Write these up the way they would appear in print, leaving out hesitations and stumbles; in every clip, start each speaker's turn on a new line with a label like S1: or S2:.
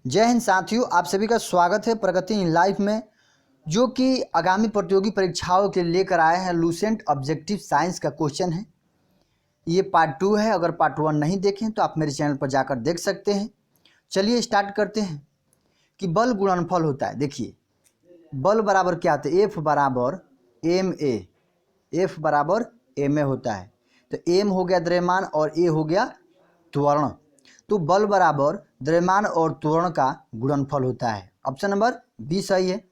S1: जय हिंद साथियों, आप सभी का स्वागत है प्रगति इन लाइफ में, जो कि आगामी प्रतियोगी परीक्षाओं के लिए लेकर आए हैं। लूसेंट ऑब्जेक्टिव साइंस का क्वेश्चन है। ये पार्ट 2 है। अगर पार्ट 1 नहीं देखें तो आप मेरे चैनल पर जाकर देख सकते हैं। चलिए स्टार्ट करते हैं कि बल गुणनफल होता है। देखिए बल बराबर क्या होता है, एफ बराबर एम ए, एफ बराबर एम ए होता है। तो एम हो गया द्रव्यमान और ए हो गया त्वरण। तो बल बराबर द्रव्यमान और त्वरण का गुणनफल होता है। ऑप्शन नंबर बी सही है।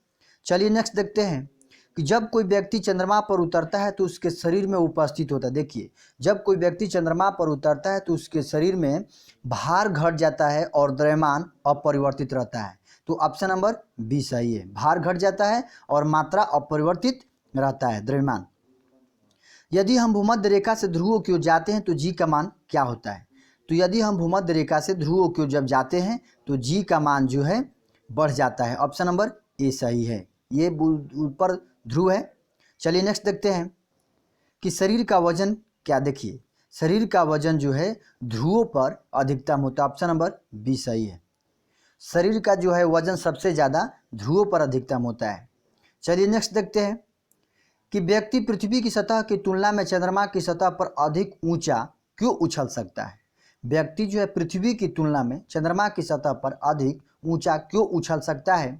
S1: चलिए नेक्स्ट देखते हैं कि जब कोई व्यक्ति चंद्रमा पर उतरता है तो उसके शरीर में उपस्थित होता है। देखिए जब कोई व्यक्ति चंद्रमा पर उतरता है तो उसके शरीर में भार घट जाता है और द्रव्यमान अपरिवर्तित रहता है। तो ऑप्शन नंबर बी सही है। भार घट जाता है और मात्रा अपरिवर्तित रहता है, द्रव्यमान। यदि हम भूमध्य रेखा से ध्रुवों की ओर जाते हैं तो जी का मान क्या होता है। तो यदि हम भूमध्य रेखा से ध्रुवों की ओर जब जाते हैं तो जी का मान जो है बढ़ जाता है। ऑप्शन नंबर ए सही है। ये ऊपर ध्रुव है। चलिए नेक्स्ट देखते हैं कि शरीर का वजन क्या। देखिए शरीर का वजन जो है ध्रुवों पर अधिकतम होता है। ऑप्शन नंबर बी सही है। शरीर का जो है वजन सबसे ज़्यादा ध्रुवों पर अधिकतम होता है। चलिए नेक्स्ट देखते हैं कि व्यक्ति पृथ्वी की सतह की तुलना में चंद्रमा की सतह पर अधिक ऊंचा क्यों उछल सकता है। व्यक्ति जो है पृथ्वी की तुलना में चंद्रमा की सतह पर अधिक ऊंचा क्यों उछल सकता है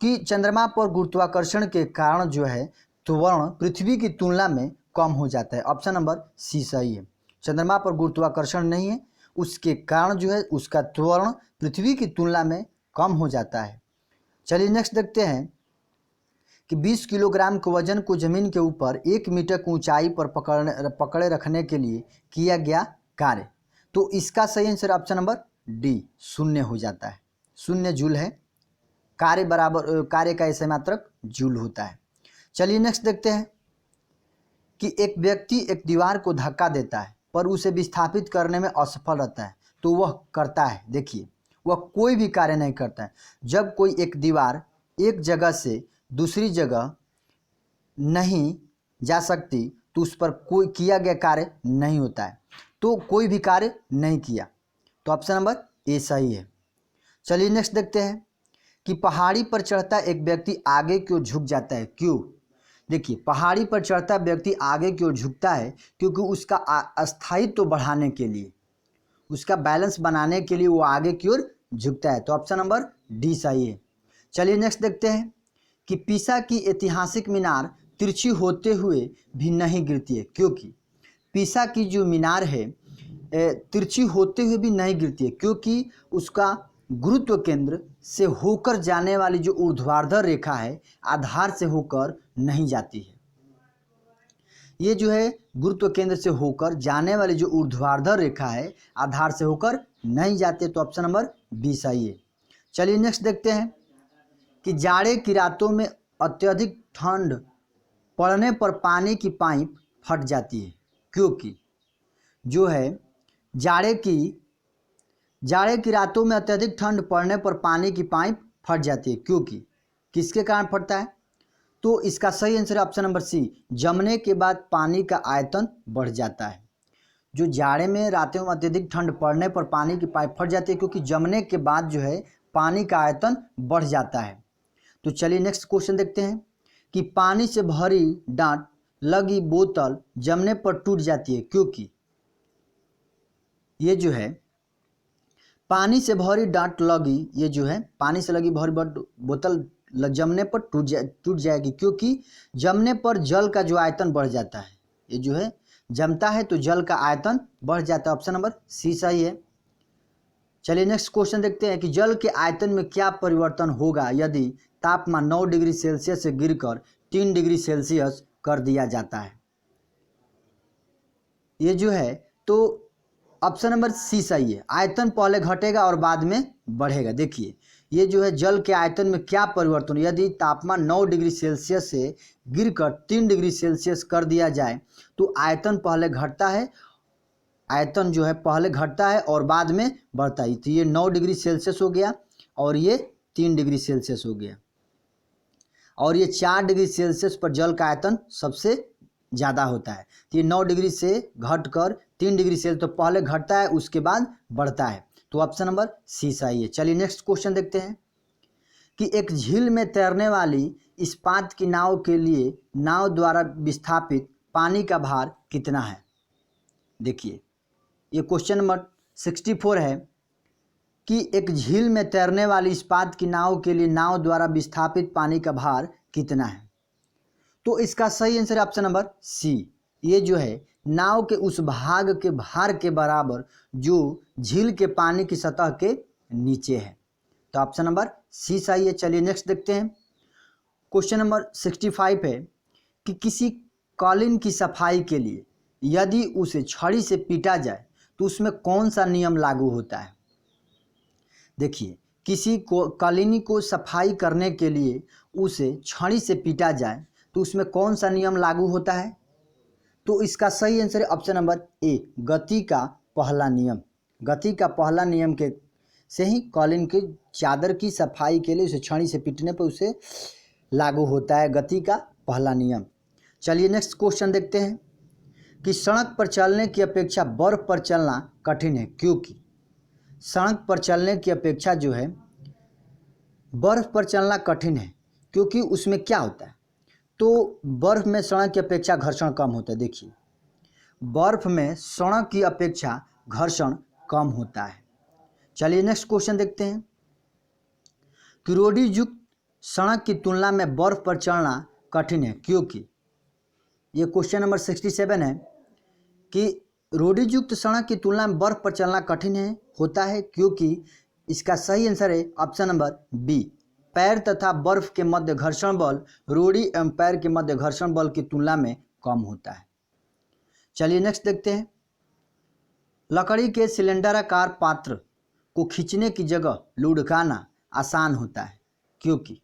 S1: कि चंद्रमा पर गुरुत्वाकर्षण के कारण जो है त्वरण पृथ्वी की तुलना में कम हो जाता है। ऑप्शन नंबर सी सही है। चंद्रमा पर गुरुत्वाकर्षण नहीं है, उसके कारण जो है उसका त्वरण पृथ्वी की तुलना में कम हो जाता है। चलिए नेक्स्ट देखते हैं कि 20 किलोग्राम के वजन को जमीन के ऊपर 1 मीटर की ऊंचाई पर पकड़े रखने के लिए किया गया कार्य। तो इसका सही आंसर ऑप्शन नंबर डी, शून्य हो जाता है। शून्य जूल है। कार्य बराबर कार्य का ऐसे मात्रक जूल होता है। चलिए नेक्स्ट देखते हैं कि एक व्यक्ति एक दीवार को धक्का देता है पर उसे विस्थापित करने में असफल रहता है तो वह करता है। देखिए वह कोई भी कार्य नहीं करता है। जब कोई एक दीवार एक जगह से दूसरी जगह नहीं जा सकती तो उस पर कोई किया गया कार्य नहीं होता है। तो कोई भी कार्य नहीं किया। तो ऑप्शन नंबर ए सही है। चलिए नेक्स्ट देखते हैं कि पहाड़ी पर चढ़ता एक व्यक्ति आगे की ओर झुक जाता है, क्यों। देखिए पहाड़ी पर चढ़ता व्यक्ति आगे की ओर झुकता है क्योंकि उसका अस्थायित्व बढ़ाने के लिए, उसका बैलेंस बनाने के लिए वो आगे की ओर झुकता है। तो ऑप्शन नंबर डी सही है। चलिए नेक्स्ट देखते हैं कि पीसा की ऐतिहासिक मीनार तिरछी होते हुए भी नहीं गिरती है, क्योंकि पीसा की जो मीनार है तिरछी होते हुए भी नहीं गिरती है क्योंकि उसका गुरुत्व केंद्र से होकर जाने वाली जो ऊर्ध्वाधर रेखा है आधार से होकर नहीं जाती है। ये जो है गुरुत्व केंद्र से होकर जाने वाली जो ऊर्ध्वाधर रेखा है आधार से होकर नहीं जाती है। तो ऑप्शन नंबर बी सही है। चलिए नेक्स्ट देखते हैं कि जाड़े की रातों में अत्यधिक ठंड पड़ने पर पानी की पाइप फट जाती है, क्योंकि जो है जाड़े की रातों में अत्यधिक ठंड पड़ने पर पानी की पाइप फट जाती है, क्योंकि किसके कारण फटता है। तो इसका सही आंसर ऑप्शन नंबर सी, जमने के बाद पानी का आयतन बढ़ जाता है। जो जाड़े में रातों में अत्यधिक ठंड पड़ने पर पानी की पाइप फट जाती है क्योंकि जमने के बाद जो है पानी का आयतन बढ़ जाता है। तो चलिए नेक्स्ट क्वेश्चन देखते हैं कि पानी से भरी डांट लगी बोतल जमने पर टूट जाती है, क्योंकि ये जो है पानी से भरी डांट लगी, ये जो है पानी से लगी भरी बोतल जमने पर टूट जाएगी क्योंकि जमने पर जल का जो आयतन बढ़ जाता है। ये जो है जमता है तो जल का आयतन बढ़ जाता है। ऑप्शन नंबर सी सही है। चलिए नेक्स्ट क्वेश्चन देखते हैं कि जल के आयतन में क्या परिवर्तन होगा यदि तापमान 9 डिग्री सेल्सियस से गिरकर 3 डिग्री सेल्सियस कर दिया जाता है। ये जो है तो ऑप्शन नंबर सी सही है। आयतन पहले घटेगा और बाद में बढ़ेगा। देखिए ये जो है जल के आयतन में क्या परिवर्तन यदि तापमान 9 डिग्री सेल्सियस से गिरकर 3 डिग्री सेल्सियस कर दिया जाए तो आयतन पहले घटता है, आयतन जो है पहले घटता है और बाद में बढ़ता है। तो ये 9 डिग्री सेल्सियस हो गया और ये 3 डिग्री सेल्सियस हो गया और ये 4 डिग्री सेल्सियस पर जल का आयतन सबसे ज़्यादा होता है। तो ये 9 डिग्री से घटकर 3 डिग्री सेल्सियस, तो पहले घटता है उसके बाद बढ़ता है। तो ऑप्शन नंबर सी सही है। चलिए नेक्स्ट क्वेश्चन देखते हैं कि एक झील में तैरने वाली इस्पात की नाव के लिए नाव द्वारा विस्थापित पानी का भार कितना है। देखिए ये क्वेश्चन नंबर 64 है कि एक झील में तैरने वाली इस्पात की नाव के लिए नाव द्वारा विस्थापित पानी का भार कितना है। तो इसका सही आंसर है ऑप्शन नंबर सी। ये जो है नाव के उस भाग के भार के बराबर जो झील के पानी की सतह के नीचे है। तो ऑप्शन नंबर सी सही है। चलिए नेक्स्ट देखते हैं। क्वेश्चन नंबर 65 है कि किसी कॉलिन की सफाई के लिए यदि उसे छड़ी से पीटा जाए तो उसमें कौन सा नियम लागू होता है। देखिए किसी को कॉलोनी को सफाई करने के लिए उसे छड़ी से पीटा जाए तो उसमें कौन सा नियम लागू होता है। तो इसका सही आंसर है ऑप्शन नंबर ए, गति का पहला नियम। गति का पहला नियम के से ही कॉलिन की चादर की सफाई के लिए उसे छड़ी से पीटने पर उसे लागू होता है गति का पहला नियम। चलिए नेक्स्ट क्वेश्चन देखते हैं कि सड़क पर चलने की अपेक्षा बर्फ पर चलना कठिन है क्योंकि। सड़क पर चलने की अपेक्षा जो है बर्फ पर चलना कठिन है क्योंकि उसमें क्या होता है। तो बर्फ में सड़क की अपेक्षा घर्षण कम होता है। देखिए बर्फ में सड़क की अपेक्षा घर्षण कम होता है। चलिए नेक्स्ट क्वेश्चन देखते हैं कि रोडी युक्त सड़क की तुलना में बर्फ पर चलना कठिन है क्योंकि। ये क्वेश्चन नंबर 67 है कि रोडी युक्त सड़क की तुलना में बर्फ पर चलना कठिन है होता है क्योंकि। इसका सही आंसर है ऑप्शन नंबर बी, पैर तथा बर्फ के मध्य घर्षण बल रोडी एवं पैर के मध्य घर्षण बल की तुलना में कम होता है। चलिए नेक्स्ट देखते हैं। लकड़ी के सिलेंडराकार पात्र को खींचने की जगह लुढ़काना आसान होता है क्योंकि।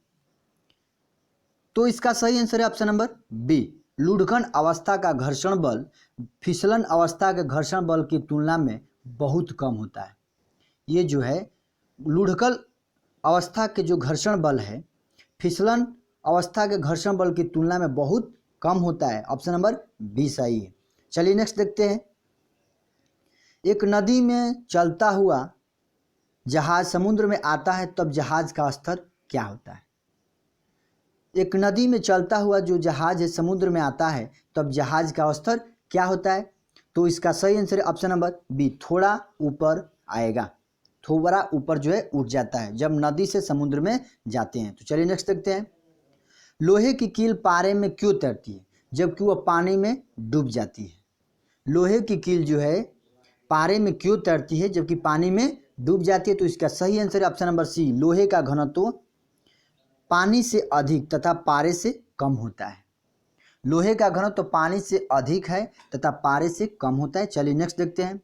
S1: तो इसका सही आंसर है ऑप्शन नंबर बी, लुढ़कन अवस्था का घर्षण बल फिसलन अवस्था के घर्षण बल की तुलना में बहुत कम होता है। ये जो है लुढ़कल अवस्था के जो घर्षण बल है फिसलन अवस्था के घर्षण बल की तुलना में बहुत कम होता है। ऑप्शन नंबर बी सही है। चलिए नेक्स्ट देखते हैं। एक नदी में चलता हुआ जहाज समुद्र में आता है तब जहाज का स्तर क्या होता है। एक नदी में चलता हुआ जो जहाज है समुद्र में आता है तब जहाज का स्तर क्या होता है। तो इसका सही आंसर है ऑप्शन नंबर बी, थोड़ा ऊपर आएगा, थोड़ा ऊपर जो है उठ जाता है जब नदी से समुद्र में जाते हैं। तो चलिए नेक्स्ट देखते हैं। लोहे की कील पारे में क्यों तैरती है जबकि वह पानी में डूब जाती है। लोहे की कील जो है पारे में क्यों तैरती है जबकि पानी में डूब जाती है। तो इसका सही आंसर है ऑप्शन नंबर सी, लोहे का घनत्व पानी से अधिक तथा पारे से कम होता है। लोहे का घनत्व पानी से अधिक है तथा पारे से कम होता है। चलिए नेक्स्ट देखते हैं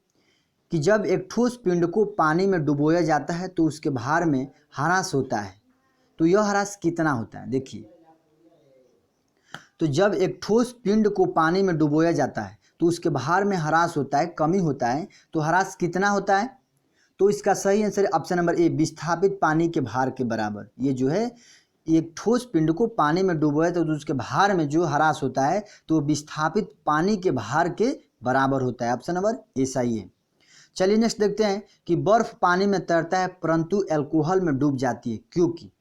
S1: कि जब एक ठोस पिंड को पानी में डुबोया जाता है तो उसके भार में ह्रास होता है। तो यह ह्रास कितना होता है। देखिए तो जब एक ठोस पिंड को पानी में डुबोया जाता है तो उसके भार में ह्रास होता है, कमी होता है। तो ह्रास कितना होता है। तो इसका सही आंसर है ऑप्शन नंबर ए, विस्थापित पानी के भार के बराबर। ये जो है एक ठोस पिंड को पानी में डुबोया तो उसके भार में जो ह्रास होता है तो विस्थापित पानी के भार के बराबर होता है। ऑप्शन नंबर ए सही है। चलिए नेक्स्ट देखते हैं कि बर्फ पानी में तैरता है परंतु अल्कोहल में डूब जाती है क्योंकि।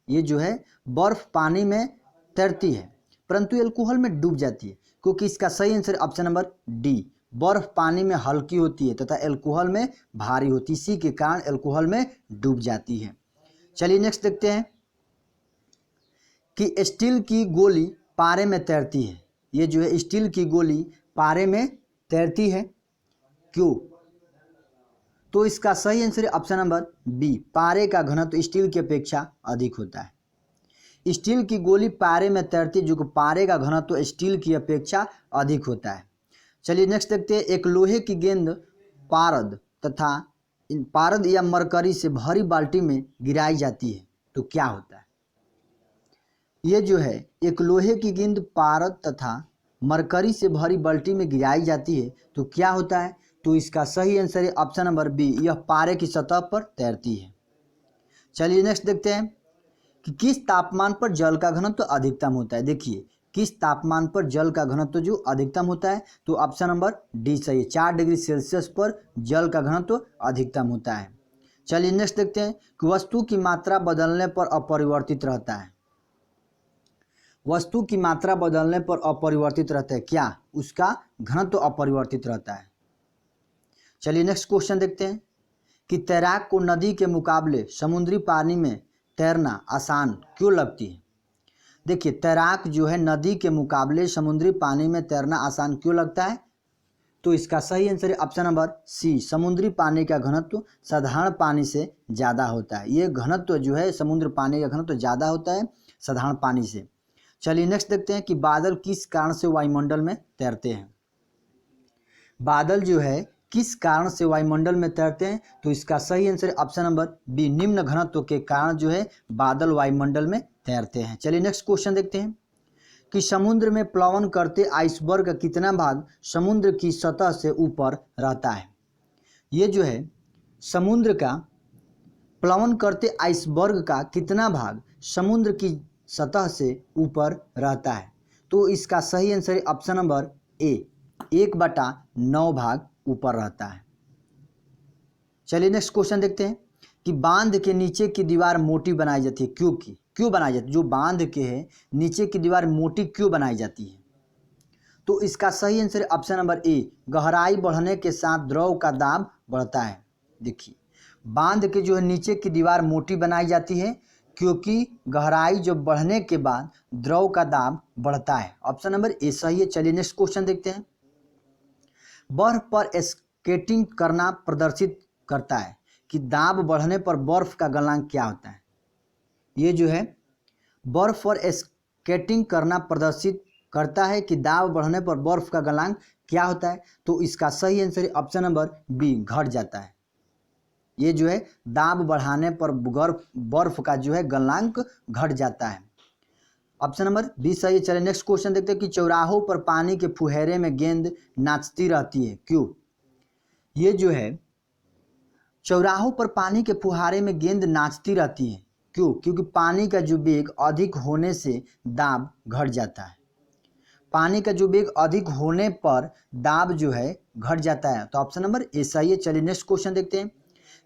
S1: ये जो है बर्फ पानी में तैरती है परंतु अल्कोहल में डूब जाती है क्योंकि। इसका सही आंसर ऑप्शन नंबर डी, बर्फ पानी में हल्की होती है तथा अल्कोहल में भारी होती है, इसी के कारण अल्कोहल में डूब जाती है। चलिए नेक्स्ट देखते हैं कि स्टील की गोली पारे में तैरती है। ये जो है स्टील की गोली पारे में तैरती है क्यों। तो इसका सही आंसर है ऑप्शन नंबर बी, पारे का घनत्व स्टील की अपेक्षा अधिक होता है। स्टील की गोली पारे में तैरती है जो कि पारे का घनत्व स्टील की अपेक्षा अधिक होता है। चलिए नेक्स्ट देखते हैं। एक लोहे की गेंद पारद या मरकरी से भरी बाल्टी में गिराई जाती है तो क्या होता है। ये जो है एक लोहे की गेंद पारद तथा मरकरी से भरी बाल्टी में गिराई जाती है तो क्या होता है। तो इसका सही आंसर है ऑप्शन नंबर बी, यह पारे की सतह पर तैरती है। चलिए नेक्स्ट देखते हैं कि किस तापमान पर जल का घनत्व अधिकतम होता है। देखिए किस तापमान पर जल का घनत्व जो अधिकतम होता है? तो ऑप्शन नंबर डी सही है, 4 डिग्री सेल्सियस पर जल का घनत्व अधिकतम होता है। चलिए नेक्स्ट देखते हैं कि वस्तु की मात्रा बदलने पर अपरिवर्तित रहता है। वस्तु की मात्रा बदलने पर अपरिवर्तित रहता है, क्या? उसका घनत्व अपरिवर्तित रहता है। चलिए नेक्स्ट क्वेश्चन देखते हैं कि तैराक को नदी के मुकाबले समुद्री पानी में तैरना आसान क्यों लगती है? देखिए, तैराक जो है नदी के मुकाबले समुद्री पानी में तैरना आसान क्यों लगता है? तो इसका सही आंसर है ऑप्शन नंबर सी, समुद्री पानी का घनत्व साधारण पानी से ज़्यादा होता है। ये घनत्व जो है समुद्र पानी का घनत्व ज़्यादा होता है साधारण पानी से। चलिए नेक्स्ट देखते हैं कि बादल किस कारण से वायुमंडल में तैरते हैं। बादल जो है किस कारण से वायुमंडल में तैरते हैं? तो इसका सही आंसर है ऑप्शन नंबर बी, निम्न घनत्व के कारण जो है बादल वायुमंडल में तैरते हैं। चलिए नेक्स्ट क्वेश्चन देखते हैं कि समुद्र में प्लवन करते आइसबर्ग का कितना भाग समुद्र की सतह से ऊपर रहता है? ये जो है समुद्र का प्लवन करते आइसबर्ग का कितना भाग समुद्र की सतह से ऊपर रहता है? तो इसका सही आंसर है ऑप्शन नंबर ए, 1/9 भाग ऊपर रहता है। चलिए नेक्स्ट क्वेश्चन देखते हैं कि बांध के नीचे की दीवार मोटी बनाई जाती है, क्यों बनाई जाती है? जो बांध के है नीचे की दीवार मोटी क्यों बनाई जाती है? तो इसका सही आंसर है ऑप्शन नंबर ए, गहराई बढ़ने के साथ द्रव का दाब बढ़ता है। देखिए, बांध के जो है नीचे की दीवार मोटी बनाई जाती है क्योंकि गहराई जो बढ़ने के बाद द्रव का दाब बढ़ता है। ऑप्शन नंबर ए सही है। चलिए नेक्स्ट क्वेश्चन देखते हैं, बर्फ पर स्केटिंग करना प्रदर्शित करता है कि दाब बढ़ने पर बर्फ का गलनांक क्या होता है? ये जो है बर्फ पर स्केटिंग करना प्रदर्शित करता है कि दाब बढ़ने पर बर्फ का गलनांक क्या होता है? तो इसका सही आंसर है ऑप्शन नंबर बी, घट जाता है। ये जो है दाब बढ़ाने पर बर्फ का जो है गलनांक घट जाता है। ऑप्शन नंबर बी सही है। चलिए नेक्स्ट क्वेश्चन देखते हैं कि चौराहों पर पानी के फुहारे में गेंद नाचती रहती है, क्यों? ये जो है चौराहों पर पानी के फुहारे में गेंद नाचती रहती है, क्यों? क्योंकि पानी का जो वेग अधिक होने से दाब घट जाता है। पानी का जो वेग अधिक होने पर दाब जो है घट जाता है। तो ऑप्शन नंबर ए सही है। चलिए नेक्स्ट क्वेश्चन देखते हैं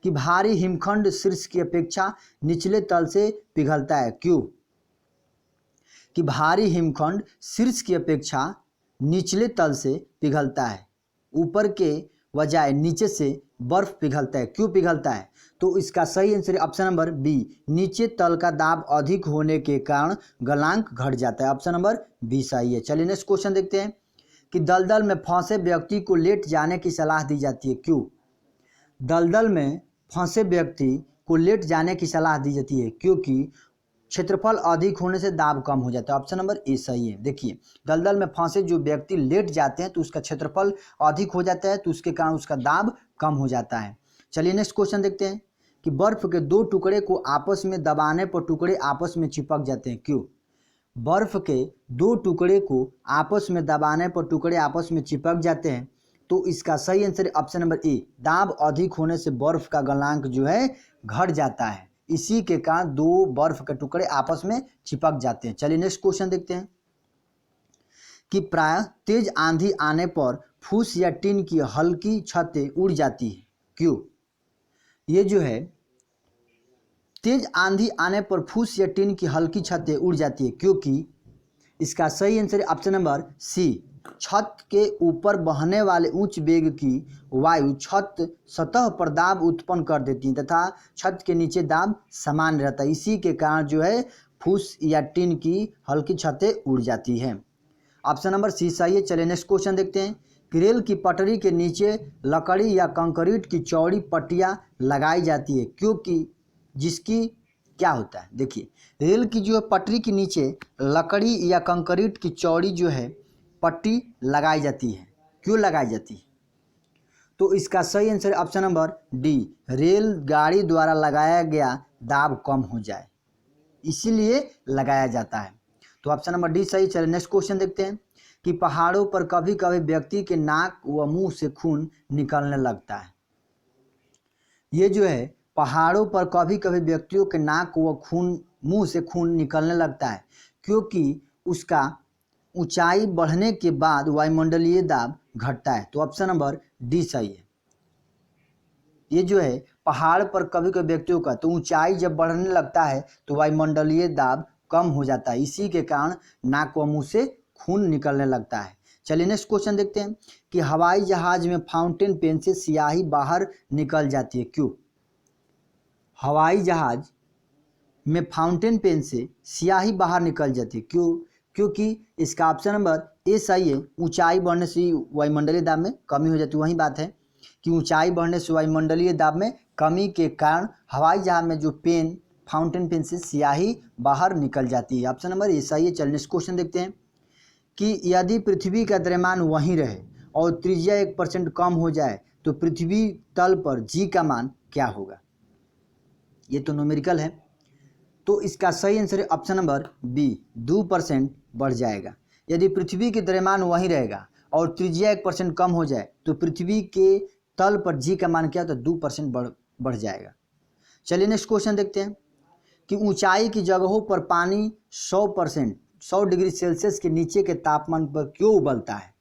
S1: कि भारी हिमखंड शीर्ष की अपेक्षा निचले तल से पिघलता है, क्यों? कि भारी हिमखंड शीर्ष की अपेक्षा निचले तल से पिघलता है, ऊपर के बजाय नीचे से बर्फ पिघलता है। क्यों पिघलता है? तो इसका सही आंसर है ऑप्शन नंबर बी, नीचे तल का दाब अधिक होने के कारण गलनांक घट जाता है। ऑप्शन नंबर बी सही है। चलिए नेक्स्ट क्वेश्चन देखते हैं कि दलदल में फंसे व्यक्ति को लेट जाने की सलाह दी जाती है, क्यों? दलदल में फंसे व्यक्ति को लेट जाने की सलाह दी जाती है क्योंकि क्षेत्रफल अधिक होने से दाब कम हो जाता है। ऑप्शन नंबर ए सही है। देखिए, दलदल में फंसे जो व्यक्ति लेट जाते हैं तो उसका क्षेत्रफल अधिक हो जाता है, तो उसके कारण उसका दाब कम हो जाता है। चलिए नेक्स्ट क्वेश्चन देखते हैं कि बर्फ के दो टुकड़े को आपस में दबाने पर टुकड़े आपस में चिपक जाते हैं, क्यों? बर्फ के दो टुकड़े को आपस में दबाने पर टुकड़े आपस में चिपक जाते हैं, तो इसका सही आंसर है ऑप्शन नंबर ए, दाब अधिक होने से बर्फ का गलनांक जो है घट जाता है, इसी के कारण दो बर्फ के टुकड़े आपस में चिपक जाते हैं। चलिए नेक्स्ट क्वेश्चन देखते हैं कि प्रायः तेज आंधी आने पर फूस या टीन की हल्की छतें उड़ जाती है, क्यों? ये जो है तेज आंधी आने पर फूस या टीन की हल्की छतें उड़ जाती है क्योंकि इसका सही आंसर है ऑप्शन नंबर सी, छत के ऊपर बहने वाले उच्च वेग की वायु छत सतह पर दाब उत्पन्न कर देती है तथा छत के नीचे दाब समान रहता है, इसी के कारण जो है फूस या टीन की हल्की छतें उड़ जाती हैं। ऑप्शन नंबर सी सही है। चलिए नेक्स्ट क्वेश्चन देखते हैं कि रेल की पटरी के नीचे लकड़ी या कंक्रीट की चौड़ी पट्टियां लगाई जाती है क्योंकि जिसकी क्या होता है? देखिए, रेल की जो पटरी के नीचे लकड़ी या कंक्रीट की चौड़ी जो है पट्टी लगाई जाती है, क्यों लगाई जाती है? तो इसका सही answer option number D, rail गाड़ी द्वारा लगाया गया दाब कम हो जाए, इसीलिए लगाया जाता है। तो ऑप्शन नंबर डी सही। चलिए नेक्स्ट क्वेश्चन देखते हैं कि पहाड़ों पर कभी कभी व्यक्ति के नाक व मुंह से खून निकलने लगता है। ये जो है पहाड़ों पर कभी कभी व्यक्तियों के नाक व मुंह से खून निकलने लगता है क्योंकि उसका ऊंचाई बढ़ने के बाद वायुमंडलीय दाब घटता है, तो ऑप्शन नंबर डी सही है। ये जो है पहाड़ पर कभी कभी व्यक्तियों का तो ऊंचाई जब बढ़ने लगता है तो वायुमंडलीय दाब कम हो जाता है, इसी के कारण नाक व मुंह से खून निकलने लगता है। चलिए नेक्स्ट क्वेश्चन देखते हैं कि हवाई जहाज में फाउंटेन पेन से स्याही बाहर निकल जाती है, क्यों? हवाई जहाज में फाउंटेन पेन से स्याही बाहर निकल जाती है, क्यों? क्योंकि इसका ऑप्शन नंबर ए सही है। ऊंचाई बढ़ने से वायुमंडलीय दाब में कमी हो जाती है। वही बात है कि ऊंचाई बढ़ने से वायुमंडलीय दाब में कमी के कारण हवाई जहाज में जो पेन फाउंटेन पेन से स्याही बाहर निकल जाती है। ऑप्शन नंबर ए सही है। चलिए नेक्स्ट क्वेश्चन देखते हैं कि यदि पृथ्वी का द्रव्यमान वहीं रहे और त्रिज्या 1% कम हो जाए तो पृथ्वी तल पर जी का मान क्या होगा? ये तो न्यूमेरिकल है, तो इसका सही आंसर है ऑप्शन नंबर बी, 2% बढ़ जाएगा। यदि पृथ्वी के द्रव्यमान वहीं रहेगा और त्रिज्या 1% कम हो जाए तो पृथ्वी के तल पर जी का मान क्या होता है? 2% बढ़ जाएगा। चलिए नेक्स्ट क्वेश्चन देखते हैं कि ऊंचाई की जगहों पर पानी 100 डिग्री सेल्सियस के नीचे के तापमान पर क्यों उबलता है?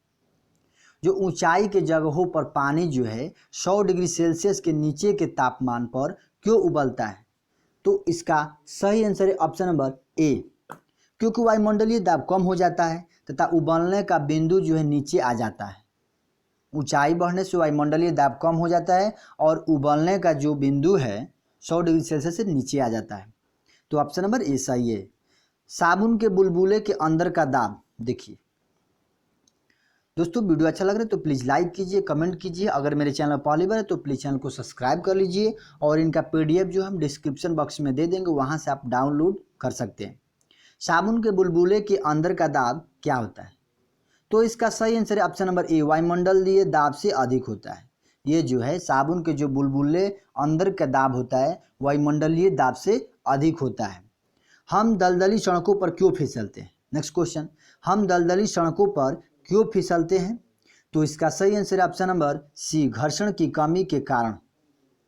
S1: जो ऊंचाई के जगहों पर पानी जो है 100 डिग्री सेल्सियस के नीचे के तापमान पर क्यों उबलता है? तो इसका सही आंसर है ऑप्शन नंबर ए, क्योंकि वायुमंडलीय दाब कम हो जाता है तथा उबलने का बिंदु जो है नीचे आ जाता है। ऊंचाई बढ़ने से वायुमंडलीय दाब कम हो जाता है और उबलने का जो बिंदु है 100 डिग्री सेल्सियस से नीचे आ जाता है, तो ऑप्शन नंबर ए सही है। साबुन के बुलबुले के अंदर का दाब देखिए। दोस्तों वीडियो अच्छा लग रहा है तो प्लीज़ लाइक कीजिए, कमेंट कीजिए। अगर मेरे चैनल पहली बार है तो प्लीज़ चैनल को सब्सक्राइब कर लीजिए और इनका पीडीएफ जो हम डिस्क्रिप्शन बॉक्स में दे देंगे, वहाँ से आप डाउनलोड कर सकते हैं। साबुन के बुलबुले के अंदर का दाब क्या होता है? तो इसका सही आंसर है ऑप्शन नंबर ए, वायुमंडलीय दाब से अधिक होता है। ये जो है साबुन के जो बुलबुले अंदर का दाब होता है वायुमंडलीय दाब से अधिक होता है। हम दलदली सड़कों पर क्यों फिसलते हैं? नेक्स्ट क्वेश्चन, हम दलदली सड़कों पर क्यों फिसलते हैं? तो इसका सही आंसर है ऑप्शन नंबर सी, घर्षण की कमी के कारण।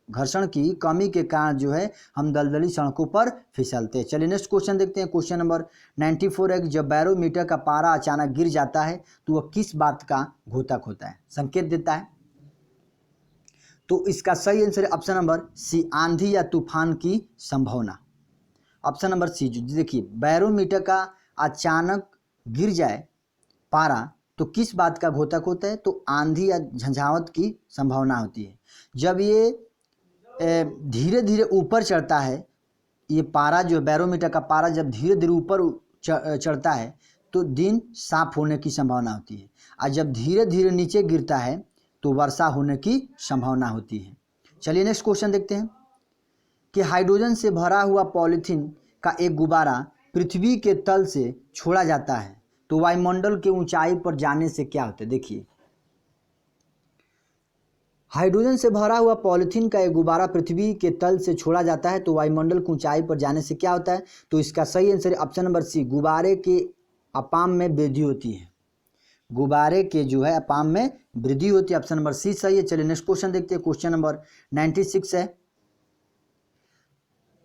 S1: घर्षण की कमी के कारण जो है हम दलदली सड़कों पर फिसलते हैं। चलिए नेक्स्ट क्वेश्चन देखते हैं। क्वेश्चन नंबर 94 है, जब बैरोमीटर का पारा अचानक गिर जाता है तो वह किस बात का घोतक होता है, संकेत देता है? तो इसका सही आंसर है ऑप्शन नंबर सी, आंधी या तूफान की संभावना। ऑप्शन नंबर सी, जो देखिए बैरोमीटर का अचानक गिर जाए पारा तो किस बात का घोतक होता है? तो आंधी या झंझावत की संभावना होती है। जब ये धीरे धीरे ऊपर चढ़ता है, ये पारा जो बैरोमीटर का पारा जब धीरे धीरे ऊपर चढ़ता है तो दिन साफ होने की संभावना होती है, और जब धीरे धीरे नीचे गिरता है तो वर्षा होने की संभावना होती है। चलिए नेक्स्ट क्वेश्चन देखते हैं कि हाइड्रोजन से भरा हुआ पॉलीथीन का एक गुब्बारा पृथ्वी के तल से छोड़ा जाता है तो वायुमंडल के ऊंचाई पर जाने से क्या होता है? देखिए, हाइड्रोजन से भरा हुआ पॉलीथीन का एक गुब्बारा पृथ्वी के तल से छोड़ा जाता है तो वायुमंडल की ऊंचाई पर जाने से क्या होता है? तो इसका सही आंसर है ऑप्शन नंबर सी, गुब्बारे के अपाम में वृद्धि होती है। गुब्बारे के जो है अपाम में वृद्धि होती है, ऑप्शन नंबर सी सही है। चलिए नेक्स्ट क्वेश्चन देखते हैं। क्वेश्चन नंबर 96 है,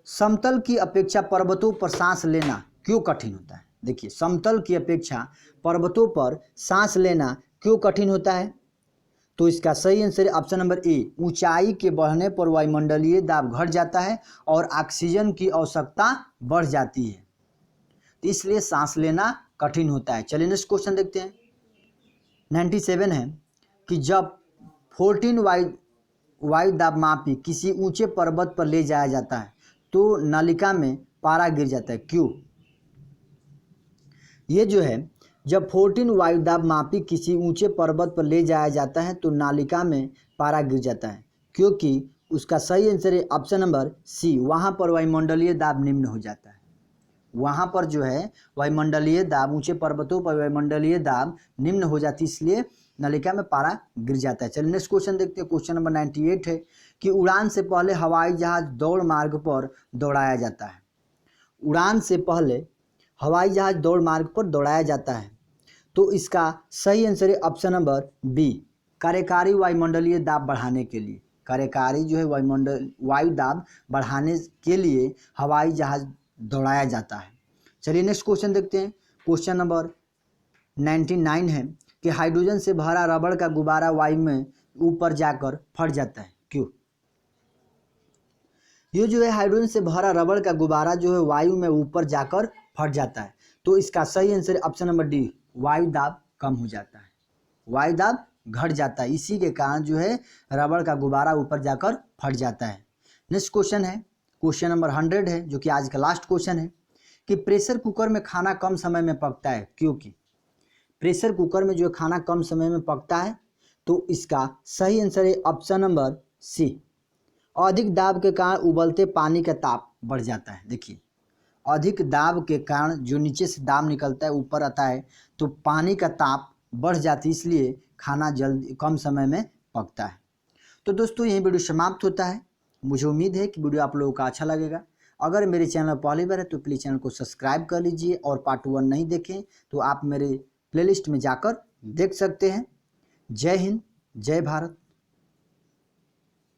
S1: समतल की अपेक्षा पर्वतों पर सांस लेना क्यों कठिन होता है? देखिए, समतल की अपेक्षा पर्वतों पर सांस लेना क्यों कठिन होता है? तो इसका सही आंसर है ऑप्शन नंबर ए, ऊंचाई के बढ़ने पर वायुमंडलीय दाब घट जाता है और ऑक्सीजन की आवश्यकता बढ़ जाती है, तो इसलिए सांस लेना कठिन होता है। चलिए नेक्स्ट क्वेश्चन देखते हैं। 97 है कि जब 14 वायु दाब मापी किसी ऊंचे पर्वत पर ले जाया जाता है तो नलिका में पारा गिर जाता है, क्यों? ये जो है जब 14 वायु दाब मापी किसी ऊंचे पर्वत पर ले जाया जाता है तो नालिका में पारा गिर जाता है, क्योंकि उसका सही आंसर है ऑप्शन नंबर सी, वहाँ पर वायुमंडलीय दाब निम्न हो जाता है। वहाँ पर जो है वायुमंडलीय दाब, ऊंचे पर्वतों पर वायुमंडलीय दाब निम्न हो जाती है, इसलिए नलिका में पारा गिर जाता है। चलिए नेक्स्ट क्वेश्चन देखते हैं। क्वेश्चन नंबर 98 है कि उड़ान से पहले हवाई जहाज दौड़ मार्ग पर दौड़ाया जाता है। उड़ान से पहले हवाई जहाज दौड़ मार्ग पर दौड़ाया जाता है तो इसका सही आंसर है ऑप्शन नंबर बी, कार्यकारी वायुमंडलीय दाब बढ़ाने के लिए। कार्यकारी जो है वायु दाब बढ़ाने के लिए हवाई जहाज दौड़ाया जाता है। चलिए नेक्स्ट क्वेश्चन देखते हैं। क्वेश्चन नंबर 99 है कि हाइड्रोजन से भरा रबड़ का गुब्बारा वायु में ऊपर जाकर फट जाता है, क्यों? ये जो है हाइड्रोजन से भरा रबड़ का गुब्बारा जो है वायु में ऊपर जाकर फट जाता है, तो इसका सही आंसर ऑप्शन नंबर डी, वायु दाब कम हो जाता है, वायु दाब घट जाता है, इसी के कारण जो है रबड़ का गुब्बारा ऊपर जाकर फट जाता है। नेक्स्ट क्वेश्चन है, क्वेश्चन नंबर 100 है, जो कि आज का लास्ट क्वेश्चन है कि प्रेशर कुकर में खाना कम समय में पकता है, क्योंकि प्रेशर कुकर में जो खाना कम समय में पकता है, तो इसका सही आंसर है ऑप्शन नंबर सी, अधिक दाब के कारण उबलते पानी का ताप बढ़ जाता है। देखिए, अधिक दाब के कारण जो नीचे से दाब निकलता है ऊपर आता है, तो पानी का ताप बढ़ जाती है, इसलिए खाना जल्दी कम समय में पकता है। तो दोस्तों, यही वीडियो समाप्त होता है। मुझे उम्मीद है कि वीडियो आप लोगों का अच्छा लगेगा। अगर मेरे चैनल पहली बार है तो प्लीज़ चैनल को सब्सक्राइब कर लीजिए, और पार्ट 1 नहीं देखें तो आप मेरे प्लेलिस्ट में जाकर देख सकते हैं। जय हिंद, जय भारत।